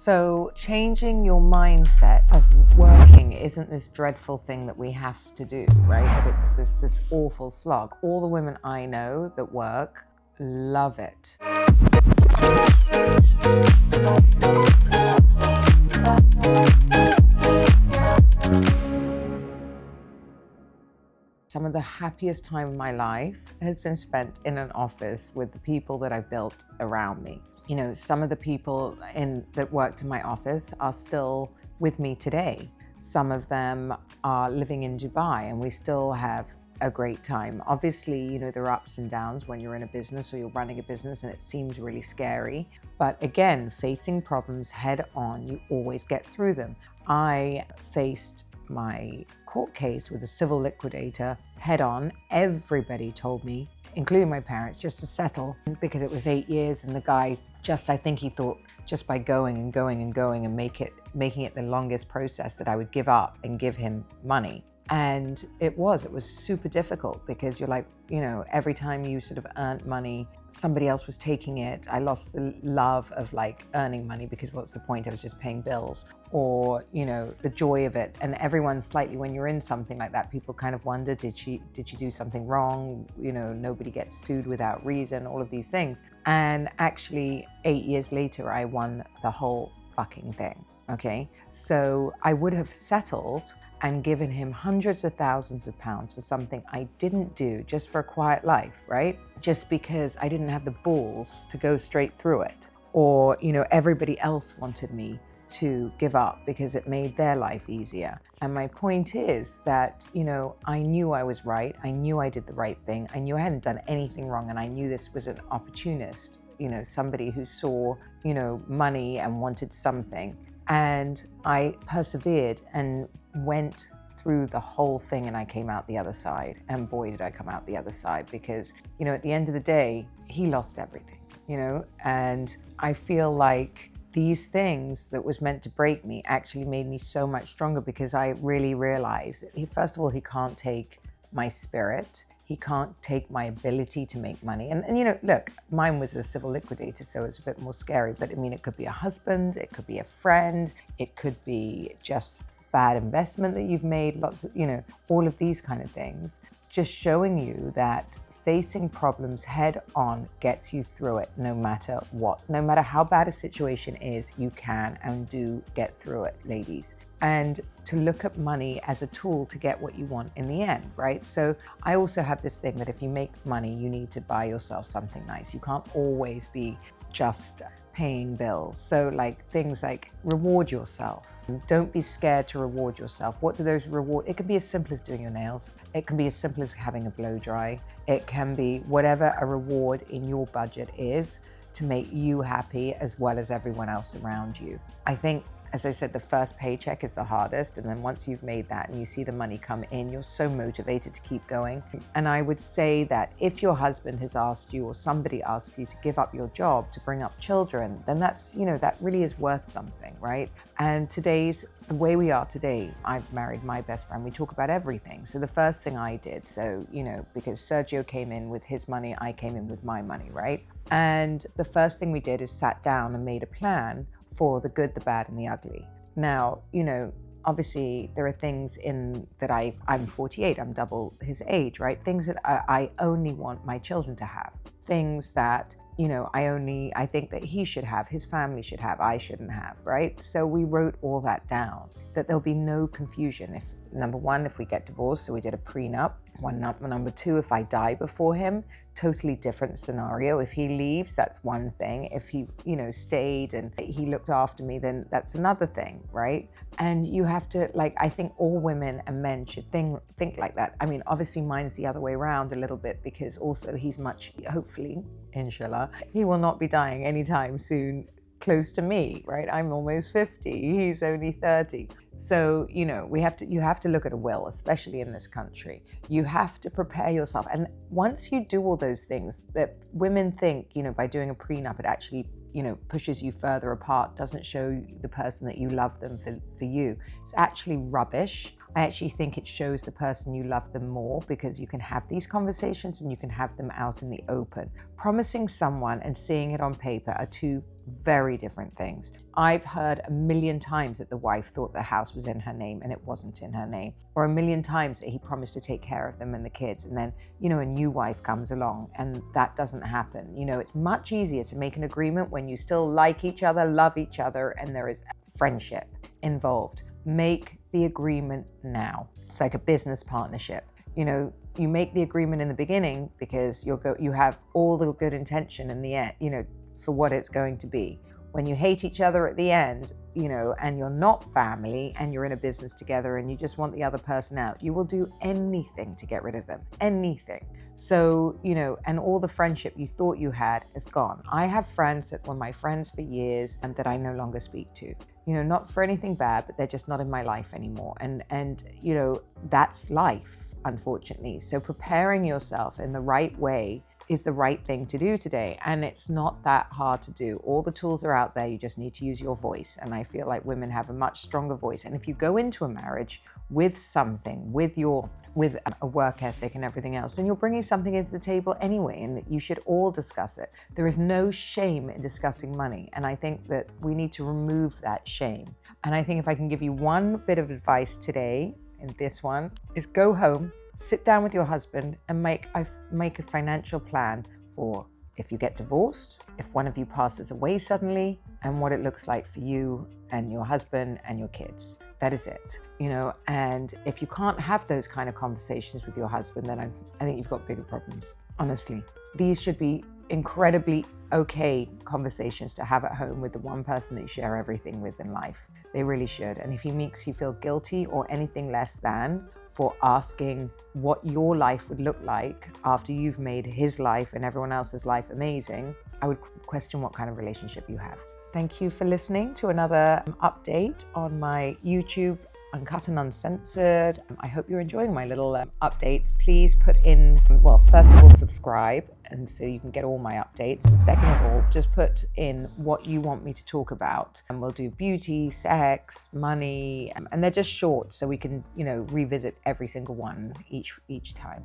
So changing your mindset of working isn't this dreadful thing that we have to do, right? That it's this awful slog. All the women I know that work love it. Some of the happiest time of my life has been spent in an office with the people that I've built around me. You know, some of the people that worked in my office are still with me today. Some of them are living in Dubai and we still have a great time. Obviously, you know, there are ups and downs when you're in a business or you're running a business and it seems really scary. But again, facing problems head on, you always get through them. I faced my court case with a civil liquidator head on. Everybody told me, including my parents, just to settle because it was 8 years and the guy I think he thought just by going and making it the longest process that I would give up and give him money. And it was super difficult because you're like, you know, every time you sort of earned money, somebody else was taking it. I lost the love of like earning money because what's the point? I was just paying bills, or, you know, the joy of it. And everyone slightly, when you're in something like that, people kind of wonder, did she do something wrong? You know, nobody gets sued without reason, all of these things. And actually 8 years later, I won the whole fucking thing. Okay. So I would have settled and given him hundreds of thousands of pounds for something I didn't do, just for a quiet life, right? Just because I didn't have the balls to go straight through it. Or, you know, everybody else wanted me to give up because it made their life easier. And my point is that, you know, I knew I was right. I knew I did the right thing. I knew I hadn't done anything wrong. And I knew this was an opportunist, you know, somebody who saw, you know, money and wanted something. And I persevered and went through the whole thing and I came out the other side. And boy, did I come out the other side because, you know, at the end of the day, he lost everything, you know, and I feel like these things that was meant to break me actually made me so much stronger because I really realized that first of all, he can't take my spirit. He can't take my ability to make money. And you know, look, mine was a civil liquidator, so it's a bit more scary. But I mean, it could be a husband, it could be a friend, it could be just bad investment that you've made, lots of, you know, all of these kind of things. Just showing you that facing problems head on gets you through it no matter what. No matter how bad a situation is, you can and do get through it, ladies. And to look at money as a tool to get what you want in the end, right? So I also have this thing that if you make money, you need to buy yourself something nice. You can't always be just paying bills. So like things like reward yourself. Don't be scared to reward yourself. What do those reward? It can be as simple as doing your nails. It can be as simple as having a blow dry. It can be whatever a reward in your budget is to make you happy as well as everyone else around you. I think, as I said, the first paycheck is the hardest. And then once you've made that and you see the money come in, you're so motivated to keep going. And I would say that if your husband has asked you or somebody asked you to give up your job to bring up children, then that's, you know, that really is worth something, right? And the way we are today, I've married my best friend, we talk about everything. So the first thing I did, so, you know, because Sergio came in with his money, I came in with my money, right? And the first thing we did is sat down and made a plan for the good, the bad, and the ugly. Now, you know, obviously there are things in that I'm 48, I'm double his age, right? Things that I only want my children to have. Things that, you know, I think that he should have, his family should have, I shouldn't have, right? So we wrote all that down, that there'll be no confusion. If, number one, if we get divorced, so we did a prenup. Number two, if I die before him, totally different scenario. If he leaves, that's one thing. If he, you know, stayed and he looked after me, then that's another thing, right? And you have to, like, I think all women and men should think like that. I mean, obviously mine's the other way around a little bit because also he's hopefully, inshallah, he will not be dying anytime soon close to me, right? I'm almost 50, he's only 30. So, you know, you have to look at a will, especially in this country. You have to prepare yourself. And once you do all those things that women think, you know, by doing a prenup, it actually, you know, pushes you further apart, doesn't show the person that you love them for you. It's actually rubbish. I actually think it shows the person you love them more because you can have these conversations and you can have them out in the open. Promising someone and seeing it on paper are two very different things. I've heard a million times that the wife thought the house was in her name and it wasn't in her name, or a million times that he promised to take care of them and the kids, and then, a new wife comes along and that doesn't happen. It's much easier to make an agreement when you still like each other, love each other, and there is friendship involved. Make the agreement now. It's like a business partnership. You make the agreement in the beginning because you have all the good intention in the end, for what it's going to be. When you hate each other at the end, and you're not family and you're in a business together and you just want the other person out, you will do anything to get rid of them, anything. So, and all the friendship you thought you had is gone. I have friends that were my friends for years and that I no longer speak to, not for anything bad, but they're just not in my life anymore. And that's life, unfortunately. So preparing yourself in the right way is the right thing to do today. And it's not that hard to do. All the tools are out there. You just need to use your voice. And I feel like women have a much stronger voice. And if you go into a marriage with something, with a work ethic and everything else, then you're bringing something into the table anyway, and you should all discuss it. There is no shame in discussing money. And I think that we need to remove that shame. And I think if I can give you one bit of advice today, in this one, is go home, sit down with your husband and make a financial plan for if you get divorced, if one of you passes away suddenly, and what it looks like for you and your husband and your kids. That is it, and if you can't have those kind of conversations with your husband, then I think you've got bigger problems, honestly. These should be incredibly okay conversations to have at home with the one person that you share everything with in life. They really should. And if he makes you feel guilty or anything less than for asking what your life would look like after you've made his life and everyone else's life amazing, I would question what kind of relationship you have. Thank you for listening to another update on my YouTube Uncut and Uncensored. I hope you're enjoying my little updates. Please put in, first of all, subscribe, and so you can get all my updates. And second of all, just put in what you want me to talk about. And we'll do beauty, sex, money, and they're just short, so we can, revisit every single one each time.